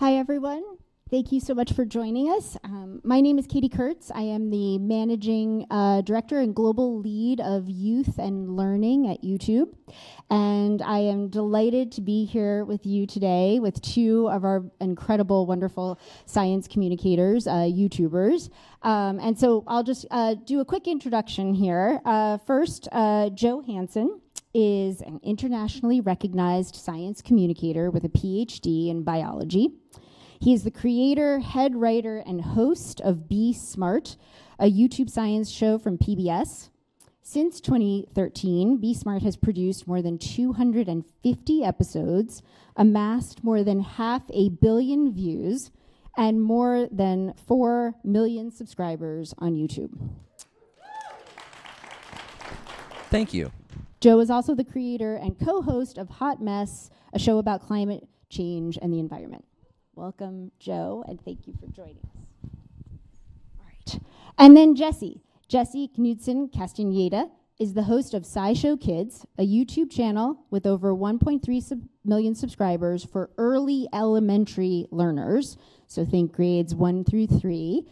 Hi, everyone. Thank you so much for joining us. My name is Katie Kurtz. I am the Managing Director and Global Lead of Youth and Learning at YouTube. And I am delighted to be here with you today with two of our incredible, wonderful science communicators, YouTubers. And so I'll just do a quick introduction here. First, Joe Hansen is an internationally recognized science communicator with a PhD in biology. He is the creator, head writer, and host of Be Smart, a YouTube science show from PBS. Since 2013, Be Smart has produced more than 250 episodes, amassed more than 500 million views, and more than 4 million subscribers on YouTube. Thank you. Joe is also the creator and co-host of Hot Mess, a show about climate change and the environment. Welcome, Joe, and thank you for joining us. All right. And then Jesse Knudsen Castaneda is the host of SciShow Kids, a YouTube channel with over 1.3 million subscribers for early elementary learners, so think grades 1 through 3,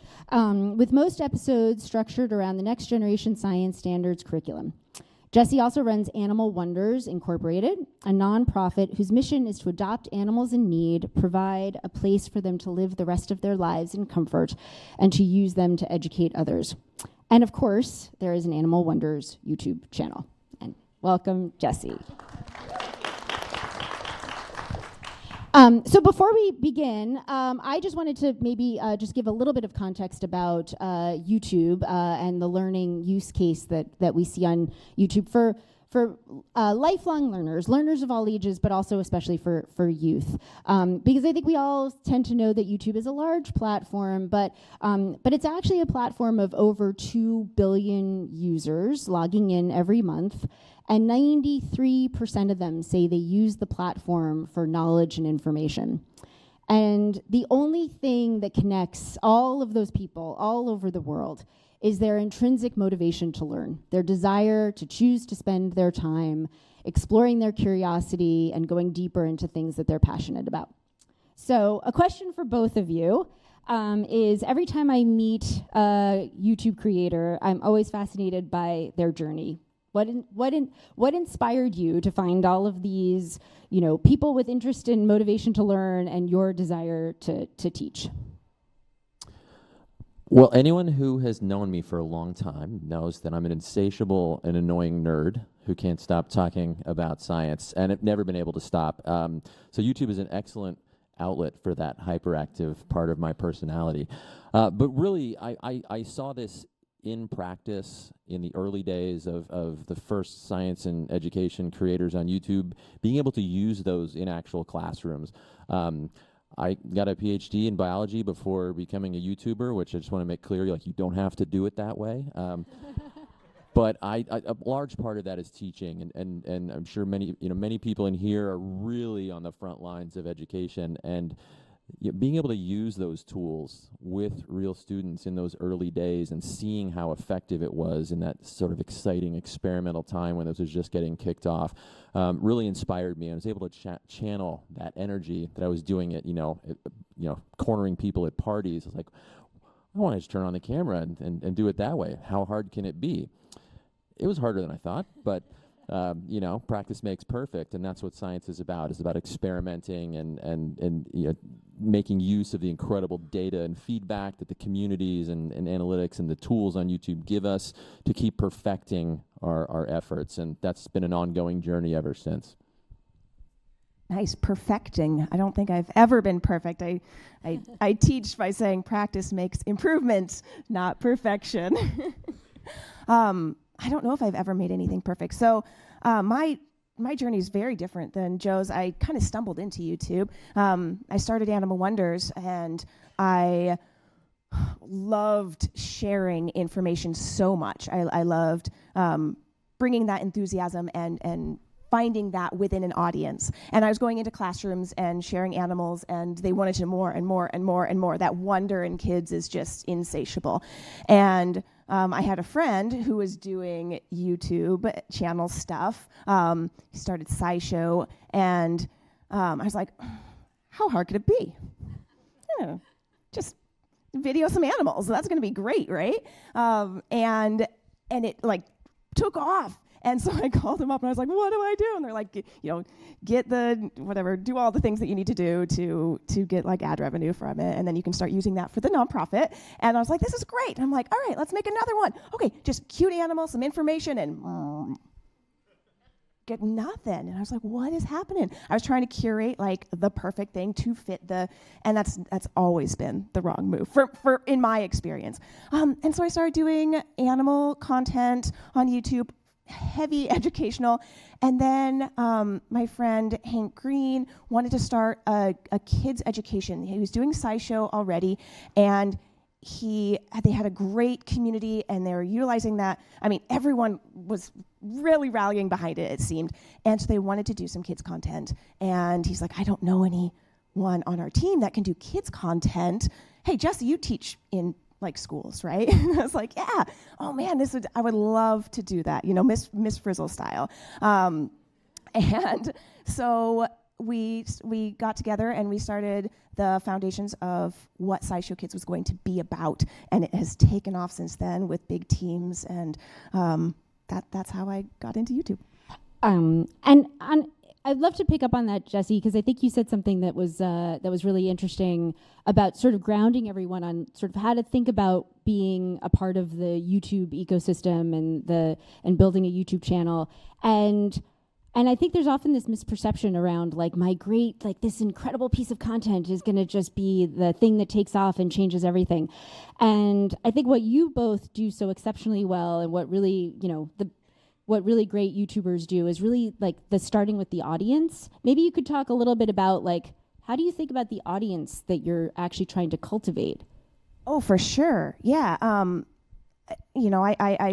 with most episodes structured around the next generation science standards curriculum. Jesse also runs Animal Wonders Incorporated, a nonprofit whose mission is to adopt animals in need, provide a place for them to live the rest of their lives in comfort, and to use them to educate others. And of course, there is an Animal Wonders YouTube channel. And welcome, Jesse. So before we begin, I just wanted to maybe just give a little bit of context about YouTube and the learning use case that we see on YouTube for lifelong learners of all ages, but also especially for youth. Because I think we all tend to know that YouTube is a large platform, but it's actually a platform of over 2 billion users logging in every month. And 93% of them say they use the platform for knowledge and information. And the only thing that connects all of those people all over the world is their intrinsic motivation to learn, their desire to choose to spend their time exploring their curiosity and going deeper into things that they're passionate about. So a question for both of you is every time I meet a YouTube creator, I'm always fascinated by their journey. What inspired you to find all of these, people with interest and motivation to learn and your desire to teach? Well, anyone who has known me for a long time knows that I'm an insatiable and annoying nerd who can't stop talking about science, and I've never been able to stop. So YouTube is an excellent outlet for that hyperactive part of my personality. But really, I saw this in practice in the early days of the first science and education creators on YouTube, being able to use those in actual classrooms. I got a PhD in biology before becoming a YouTuber, which I just want to make clear, you don't have to do it that way. But a large part of that is teaching, and I'm sure many people in here are really on the front lines of education, and being able to use those tools with real students in those early days and seeing how effective it was in that sort of exciting experimental time when this was just getting kicked off really inspired me. I was able to channel that energy that I was doing at, cornering people at parties. I was like, I want to just turn on the camera and do it that way. How hard can it be? It was harder than I thought, but practice makes perfect, and that's what science is about. It's about experimenting and making use of the incredible data and feedback that the communities and analytics and the tools on YouTube give us to keep perfecting our efforts, and that's been an ongoing journey ever since. Nice, perfecting. I don't think I've ever been perfect. I teach by saying practice makes improvement, not perfection. I don't know if I've ever made anything perfect. So my journey is very different than Joe's. I kind of stumbled into YouTube. I started Animal Wonders, and I loved sharing information so much. I loved bringing that enthusiasm and finding that within an audience. And I was going into classrooms and sharing animals, and they wanted to more and more and more and more. That wonder in kids is just insatiable. And I had a friend who was doing YouTube channel stuff. He started SciShow, and I was like, how hard could it be? just video some animals. That's going to be great, right? And it like took off. And so I called them up and I was like, what do I do? And they're like, get the whatever, do all the things that you need to do to get like ad revenue from it. And then you can start using that for the nonprofit. And I was like, this is great. And I'm like, all right, let's make another one. Okay, just cute animals, some information, and get nothing. And I was like, what is happening? I was trying to curate like the perfect thing to fit and that's always been the wrong move for in my experience. And so I started doing animal content on YouTube, heavy educational. And then my friend Hank Green wanted to start a kids education. He was doing SciShow already, and they had a great community, and they were utilizing that. I mean, everyone was really rallying behind it, it seemed. And so they wanted to do some kids content. And he's like, I don't know anyone on our team that can do kids content. Hey, Jesse, you teach in like schools, right? And I was like, yeah, oh man, I would love to do that, Miss Frizzle style. And so we got together and we started the foundations of what SciShow Kids was going to be about, and it has taken off since then with big teams, and that's how I got into YouTube. I'd love to pick up on that, Jesse, because I think you said something that was really interesting about sort of grounding everyone on sort of how to think about being a part of the YouTube ecosystem and building a YouTube channel. And I think there's often this misperception around like this incredible piece of content is going to just be the thing that takes off and changes everything. And I think what you both do so exceptionally well, and what really, what really great YouTubers do is really like the starting with the audience. Maybe you could talk a little bit about like, how do you think about the audience that you're actually trying to cultivate? Oh, for sure. Yeah. I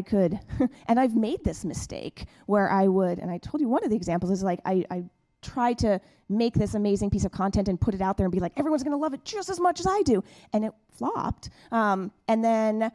could, and I've made this mistake where I would, and I told you one of the examples is like, I tried to make this amazing piece of content and put it out there and be like, everyone's going to love it just as much as I do. And it flopped. And then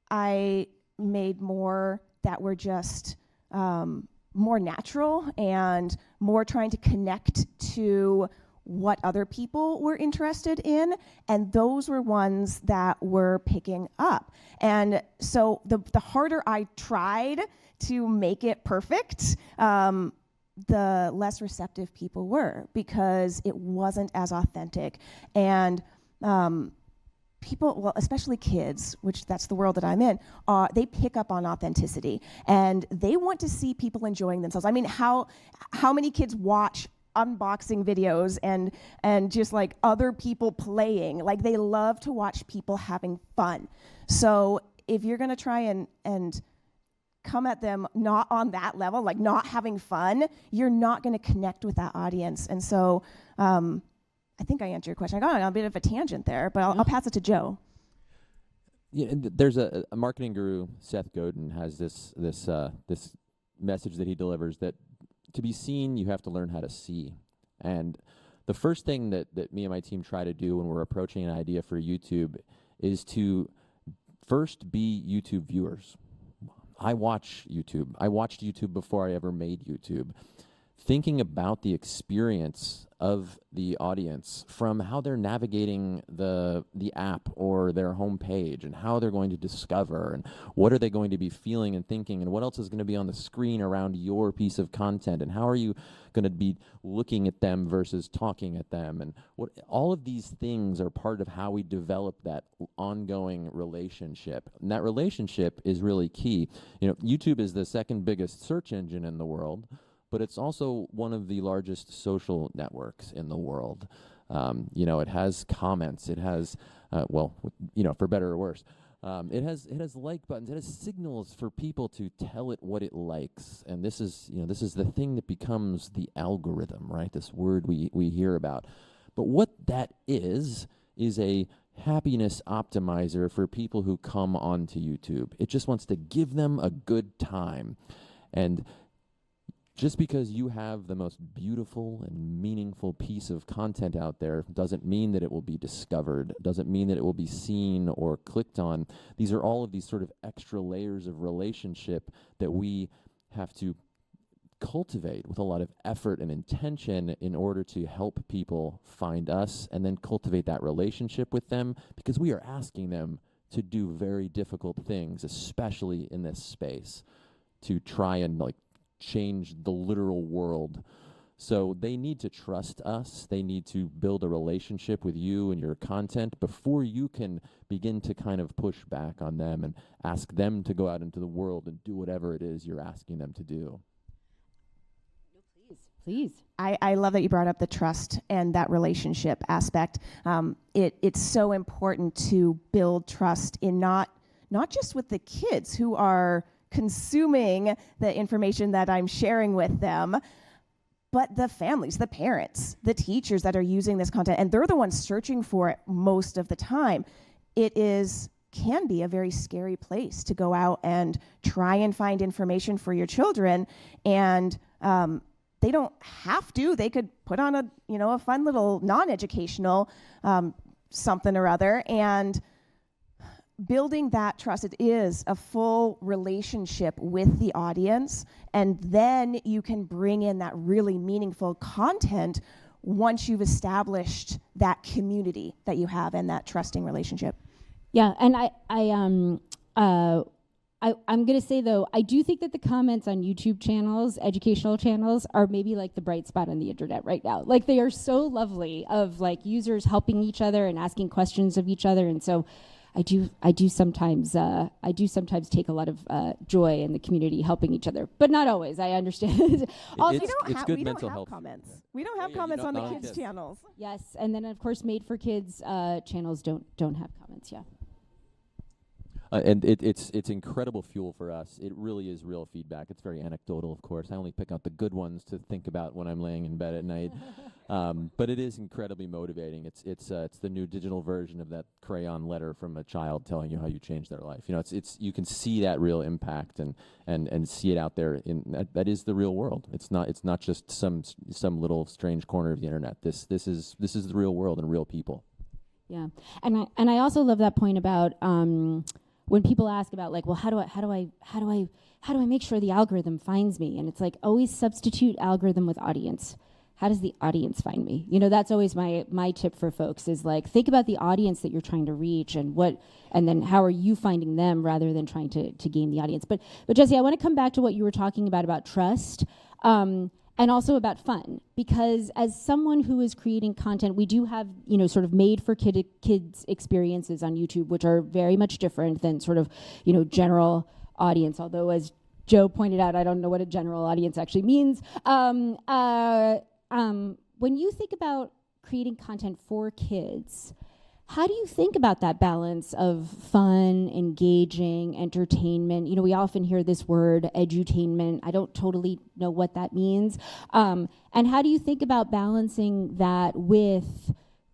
I made more that were just more natural and more trying to connect to what other people were interested in, and those were ones that were picking up. And so the harder I tried to make it perfect, the less receptive people were, because it wasn't as authentic. And people, well, especially kids, which that's the world that I'm in, they pick up on authenticity, and they want to see people enjoying themselves. I mean, how many kids watch unboxing videos and just like other people playing? Like, they love to watch people having fun. So if you're gonna try and come at them not on that level, like not having fun, you're not gonna connect with that audience. And so I think I answered your question. I got on a bit of a tangent there, but I'll pass it to Joe. Yeah, and there's a marketing guru, Seth Godin, has this message that he delivers, that to be seen, you have to learn how to see. And the first thing that me and my team try to do when we're approaching an idea for YouTube is to first be YouTube viewers. I watch YouTube. I watched YouTube before I ever made YouTube. Thinking about the experience of the audience, from how they're navigating the app or their homepage, and how they're going to discover, and what are they going to be feeling and thinking, and what else is going to be on the screen around your piece of content, and how are you going to be looking at them versus talking at them, and all of these things are part of how we develop that ongoing relationship. And that relationship is really key. YouTube is the second biggest search engine in the world, but it's also one of the largest social networks in the world. It has comments. It has, for better or worse, it has like buttons. It has signals for people to tell it what it likes. And this is the thing that becomes the algorithm, right? This word we hear about. But what that is a happiness optimizer for people who come onto YouTube. It just wants to give them a good time. And just because you have the most beautiful and meaningful piece of content out there doesn't mean that it will be discovered, doesn't mean that it will be seen or clicked on. These are all of these sort of extra layers of relationship that we have to cultivate with a lot of effort and intention in order to help people find us and then cultivate that relationship with them, because we are asking them to do very difficult things, especially in this space, to try and like change the literal world. So they need to trust us. They need to build a relationship with you and your content before you can begin to kind of push back on them and ask them to go out into the world and do whatever it is you're asking them to do. Please. I love that you brought up the trust and that relationship aspect. It's so important to build trust in not just with the kids who are consuming the information that I'm sharing with them, but the families, the parents, the teachers that are using this content, and they're the ones searching for it most of the time. It can be a very scary place to go out and try and find information for your children, and they don't have to. They could put on a fun little non-educational something or other, and building that trust. It is a full relationship with the audience, and then you can bring in that really meaningful content once you've established that community that you have and that trusting relationship. Yeah, and I'm going to say, though, I do think that the comments on YouTube channels, educational channels, are maybe like the bright spot on the internet right now. Like, they are so lovely of like users helping each other and asking questions of each other. And so I do sometimes take a lot of joy in the community helping each other, but not always. I understand. Also, it's good mental health. Comments. We don't have comments on the kids' channels. Yes, and then of course, Made for Kids channels don't have comments. Yeah. And it's incredible fuel for us. It really is real feedback. It's very anecdotal, of course. I only pick out the good ones to think about when I'm laying in bed at night. But it is incredibly motivating. It's the new digital version of that crayon letter from a child telling you how you changed their life. You know, it's you can see that real impact and see it out there. That is the real world. It's not just some little strange corner of the internet. This is the real world and real people. Yeah, and I also love that point about. When people ask about like, well, how do I make sure the algorithm finds me? And it's like, always substitute algorithm with audience. How does the audience find me? You know, that's always my tip for folks is like, think about the audience that you're trying to reach and then how are you finding them rather than trying to game the audience. But Jesse, I want to come back to what you were talking about trust. And also about fun, because as someone who is creating content, we do have, sort of made for kids experiences on YouTube, which are very much different than sort of, general audience. Although, as Joe pointed out, I don't know what a general audience actually means. When you think about creating content for kids, how do you think about that balance of fun, engaging, entertainment? We often hear this word, edutainment. I don't totally know what that means. And how do you think about balancing that with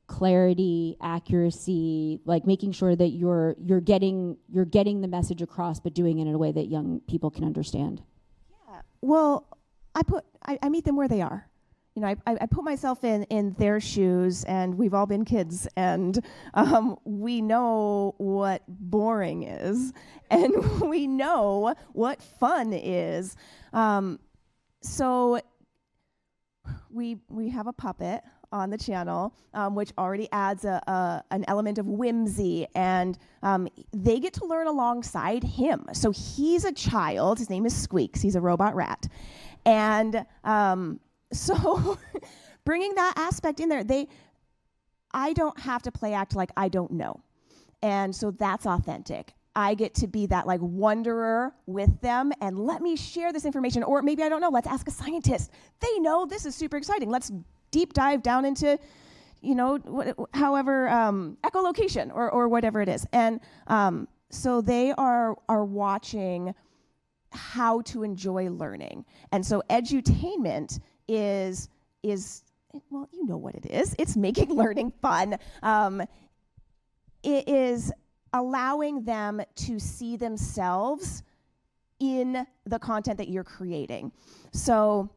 clarity, accuracy, like making sure that you're getting the message across, but doing it in a way that young people can understand? Yeah. Well, I meet them where they are. I put myself in their shoes, and we've all been kids, and we know what boring is, and we know what fun is. So we have a puppet on the channel, which already adds an element of whimsy, and they get to learn alongside him. So he's a child. His name is Squeaks. He's a robot rat, and so bringing that aspect in there, I don't have to play act like I don't know. And so that's authentic. I get to be that like wanderer with them and let me share this information. Or maybe I don't know, let's ask a scientist. They know, this is super exciting. Let's deep dive down into, however, echolocation or whatever it is. And so they are watching how to enjoy learning. And so edutainment is well, you know what it is. It's making learning fun. It is allowing them to see themselves in the content that you're creating. So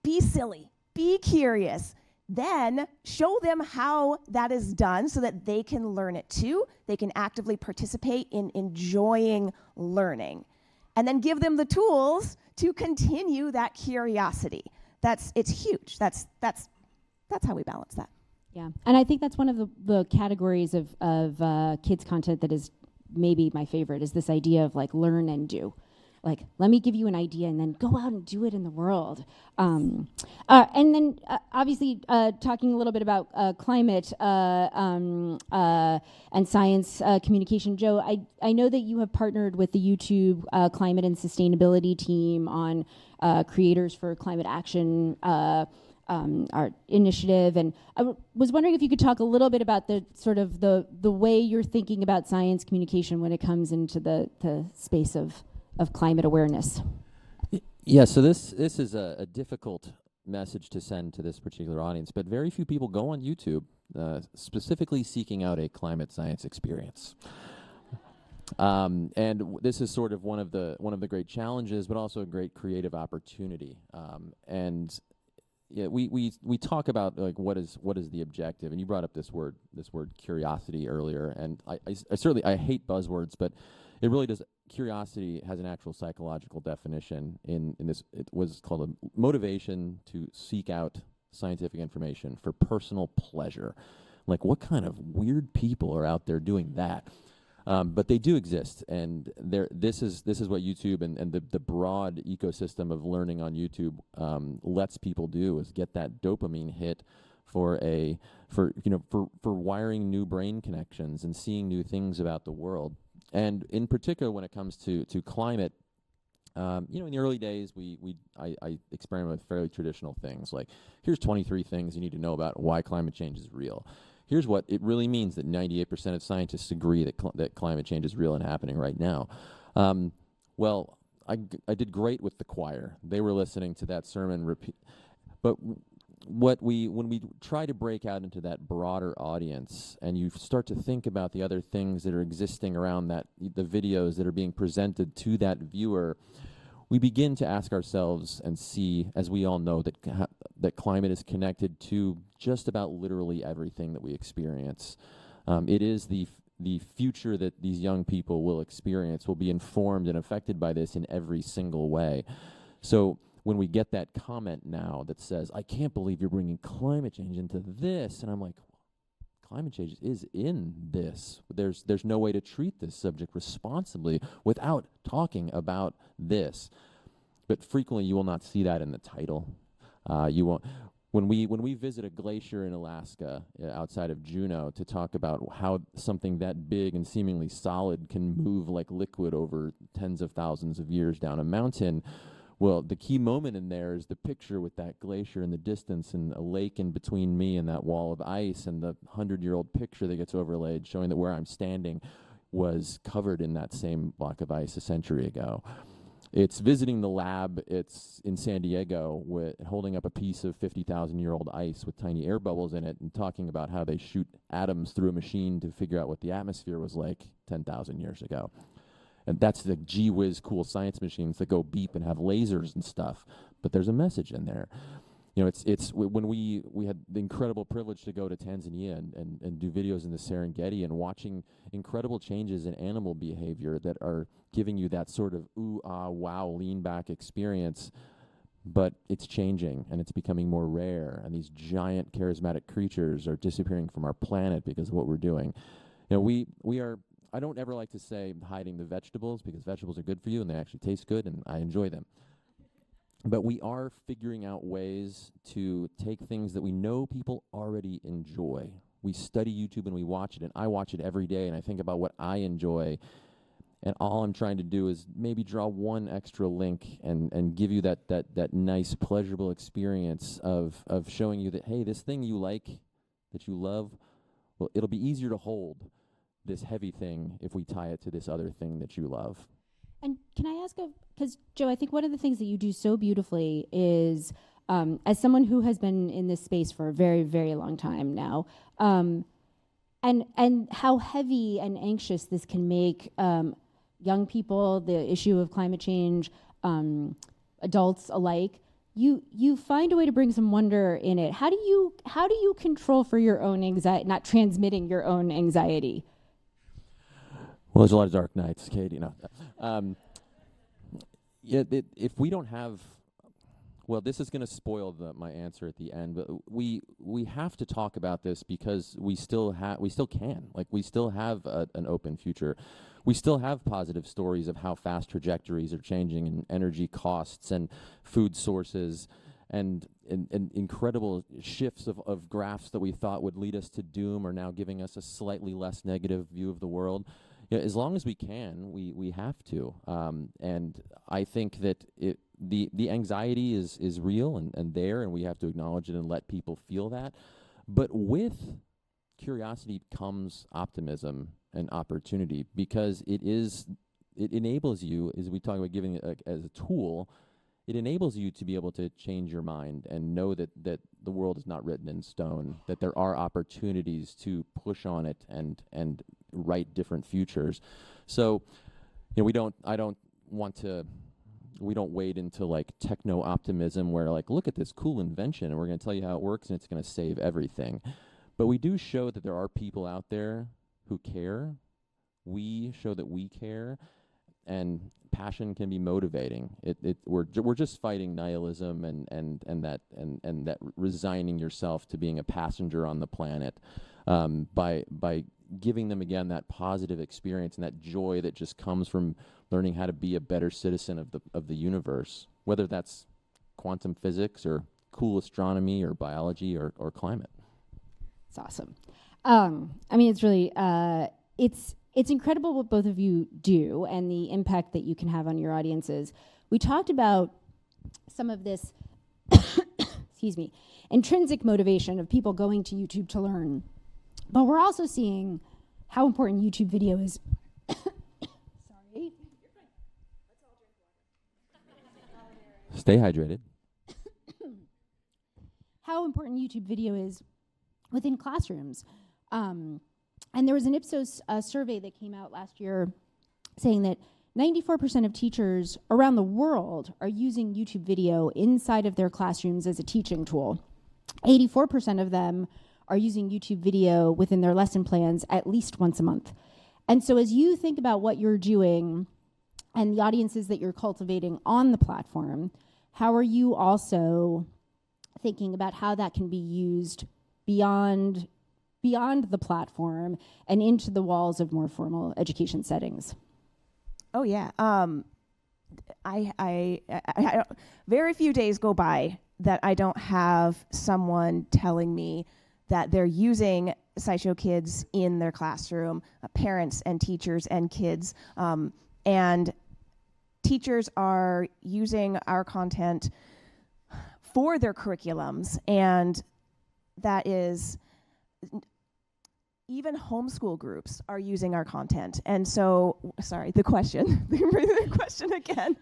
be silly, be curious, then show them how that is done so that they can learn it too. They can actively participate in enjoying learning. And then give them the tools to continue that curiosity. It's huge. That's how we balance that. Yeah, and I think that's one of the categories of kids content that is maybe my favorite, is this idea of like learn and do. Like, let me give you an idea and then go out and do it in the world. And then obviously talking a little bit about climate and science communication. Joe, I know that you have partnered with the YouTube climate and sustainability team on Creators for Climate Action, our initiative, and I was wondering if you could talk a little bit about the sort of the way you're thinking about science communication when it comes into the space of climate awareness. Yeah, so this is a difficult message to send to this particular audience, but very few people go on YouTube specifically seeking out a climate science experience. And this is sort of one of the great challenges, but also a great creative opportunity. And yeah, we talk about like what is the objective, and you brought up this word curiosity earlier, and I certainly hate buzzwords, but it really does. Curiosity has an actual psychological definition in this. It was called a motivation to seek out scientific information for personal pleasure. Like, what kind of weird people are out there doing that? But they do exist, and this is what YouTube and the broad ecosystem of learning on YouTube lets people do, is get that dopamine hit for wiring new brain connections and seeing new things about the world. And in particular, when it comes to climate, in the early days, I experimented with fairly traditional things, like here's 23 things you need to know about why climate change is real. Here's what it really means that 98% of scientists agree that climate change is real and happening right now. Well, I did great with the choir. They were listening to that sermon repeat. But when we try to break out into that broader audience, and you start to think about the other things that are existing around that, the videos that are being presented to that viewer, we begin to ask ourselves and see, as we all know, that climate is connected to just about literally everything that we experience. It is the future that these young people will experience, will be informed and affected by this in every single way. So when we get that comment now that says, I can't believe you're bringing climate change into this, and I'm like, climate change is in this. There's no way to treat this subject responsibly without talking about this. But frequently you will not see that in the title. You won't. When we visit a glacier in Alaska outside of Juneau to talk about how something that big and seemingly solid can move like liquid over tens of thousands of years down a mountain, well, the key moment in there is the picture with that glacier in the distance and a lake in between me and that wall of ice, and the 100-year-old picture that gets overlaid showing that where I'm standing was covered in that same block of ice a century ago. It's visiting the lab. It's in San Diego, holding up a piece of 50,000-year-old ice with tiny air bubbles in it and talking about how they shoot atoms through a machine to figure out what the atmosphere was like 10,000 years ago. And that's the gee whiz cool science machines that go beep and have lasers and stuff. But there's a message in there. When we had the incredible privilege to go to Tanzania and do videos in the Serengeti, and watching incredible changes in animal behavior that are giving you that sort of ooh, ah, wow, lean back experience. But it's changing, and it's becoming more rare, and these giant charismatic creatures are disappearing from our planet because of what we're doing. We are, I don't ever like to say hiding the vegetables, because vegetables are good for you and they actually taste good and I enjoy them. But we are figuring out ways to take things that we know people already enjoy. We study YouTube and we watch it, and I watch it every day, and I think about what I enjoy. And all I'm trying to do is maybe draw one extra link and give you that nice, pleasurable experience of showing you that, hey, this thing you like, that you love, well, it'll be easier to hold this heavy thing if we tie it to this other thing that you love. And can I ask, because Joe, I think one of the things that you do so beautifully is, as someone who has been in this space for a very, very long time now, and how heavy and anxious this can make young people, the issue of climate change, adults alike, you find a way to bring some wonder in it. How do you control for your own anxiety, not transmitting your own anxiety? Well, there's a lot of dark nights, Katie. Yeah, if we don't have, well, this is going to spoil my answer at the end, but we have to talk about this because we still can, like, we still have an open future. We still have positive stories of how fast trajectories are changing in energy costs and food sources, and incredible shifts of graphs that we thought would lead us to doom are now giving us a slightly less negative view of the world. Yeah, as long as we can, we have to. And I think that the anxiety is real and there, and we have to acknowledge it and let people feel that. But with curiosity comes optimism and opportunity, because it enables you, as we talk about giving it as a tool, it enables you to be able to change your mind and know that the world is not written in stone, that there are opportunities to push on it and write different futures. So, we don't wade into like techno optimism where, like, look at this cool invention and we're going to tell you how it works and it's going to save everything. But we do show that there are people out there who care. We show that we care, and passion can be motivating. We're just fighting nihilism and that resigning yourself to being a passenger on the planet, by giving them again that positive experience and that joy that just comes from learning how to be a better citizen of the universe, whether that's quantum physics or cool astronomy or biology or climate. It's awesome. I mean, it's really it's incredible what both of you do and the impact that you can have on your audiences. We talked about some of this, excuse me, intrinsic motivation of people going to YouTube to learn. But we're also seeing how important YouTube video is. Sorry. Stay hydrated. How important YouTube video is within classrooms. And there was an Ipsos survey that came out last year saying that 94% of teachers around the world are using YouTube video inside of their classrooms as a teaching tool. 84% of them are using YouTube video within their lesson plans at least once a month. And so as you think about what you're doing and the audiences that you're cultivating on the platform, how are you also thinking about how that can be used beyond the platform and into the walls of more formal education settings? Oh yeah. I very few days go by that I don't have someone telling me that they're using SciShow Kids in their classroom, parents and teachers and kids, and teachers are using our content for their curriculums, and that is, even homeschool groups are using our content. And so, sorry, the question, the question again.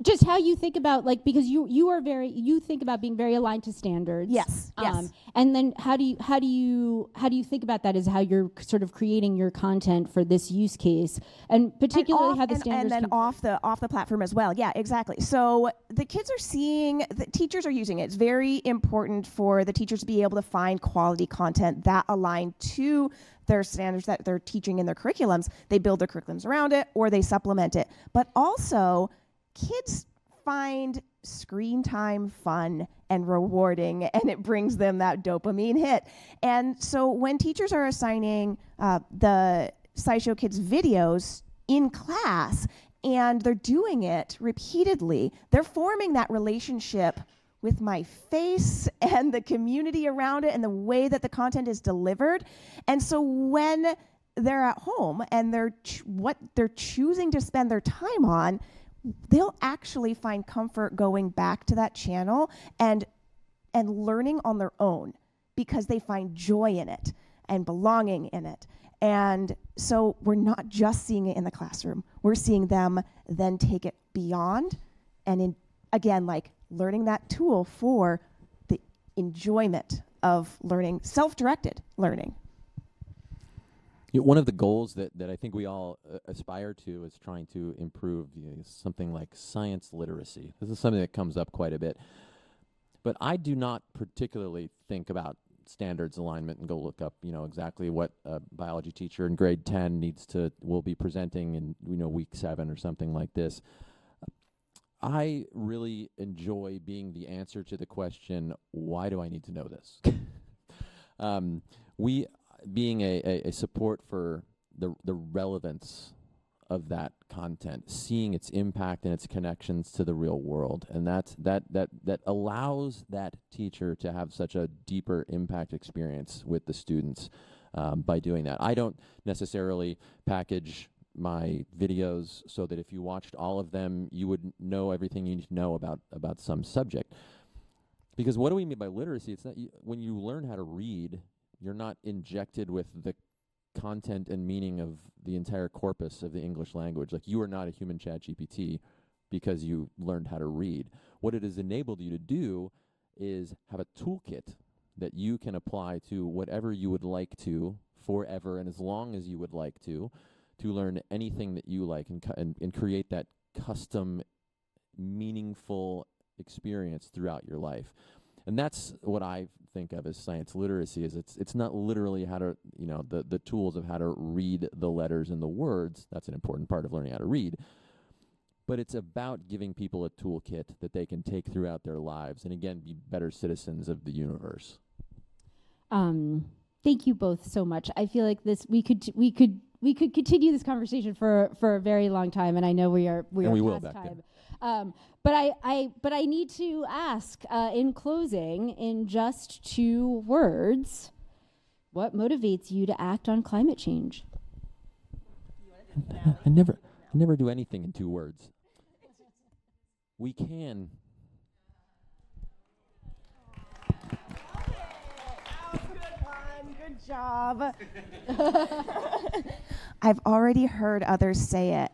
Just how you think about, like, because you think about being very aligned to standards. Yes. Yes. And then how do you think about that as how you're sort of creating your content for this use case, and particularly how the standards and then off the platform as well. Yeah, exactly. So the kids are seeing, the teachers are using it. It's very important for the teachers to be able to find quality content that align to their standards that they're teaching in their curriculums. They build their curriculums around it or they supplement it. But also, kids find screen time fun and rewarding, and it brings them that dopamine hit. And so when teachers are assigning the SciShow Kids videos in class and they're doing it repeatedly, they're forming that relationship with my face and the community around it and the way that the content is delivered. And so when they're at home and what they're choosing to spend their time on, they'll actually find comfort going back to that channel and learning on their own, because they find joy in it and belonging in it. And so we're not just seeing it in the classroom. We're seeing them then take it beyond and again, like, learning that tool for the enjoyment of learning, self-directed learning. One of the goals that I think we all aspire to is trying to improve something like science literacy. This is something that comes up quite a bit. But I do not particularly think about standards alignment and go look up, exactly what a biology teacher in grade 10 will be presenting in, week 7 or something like this. I really enjoy being the answer to the question, why do I need to know this? We, being a support for the relevance of that content, seeing its impact and its connections to the real world, and that allows that teacher to have such a deeper impact experience with the students by doing that. I don't necessarily package my videos so that if you watched all of them, you would know everything you need to know about some subject. Because what do we mean by literacy? It's not when you learn how to read, you're not injected with the content and meaning of the entire corpus of the English language. Like, you are not a human ChatGPT because you learned how to read. What it has enabled you to do is have a toolkit that you can apply to whatever you would like to forever and as long as you would like to learn anything that you like and create that custom, meaningful experience throughout your life. And that's what I think of as science literacy. Is it's not literally how to, the tools of how to read the letters and the words. That's an important part of learning how to read. But it's about giving people a toolkit that they can take throughout their lives and, again, be better citizens of the universe. Thank you both so much. I feel like we could continue this conversation for a very long time, and I know we are past time. But I need to ask in closing, in just 2 words, what motivates you to act on climate change? I never do anything in 2 words. We can. Good job. I've already heard others say it.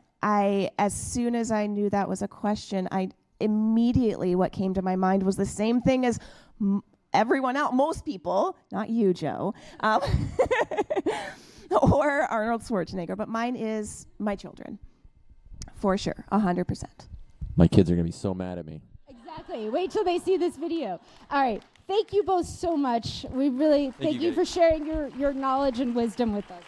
As soon as I knew that was a question, immediately what came to my mind was the same thing as everyone else, most people, not you, Joe, or Arnold Schwarzenegger, but mine is my children, for sure, 100%. My kids are going to be so mad at me. Exactly. Wait till they see this video. All right. Thank you both so much. We really thank you for sharing your knowledge and wisdom with us.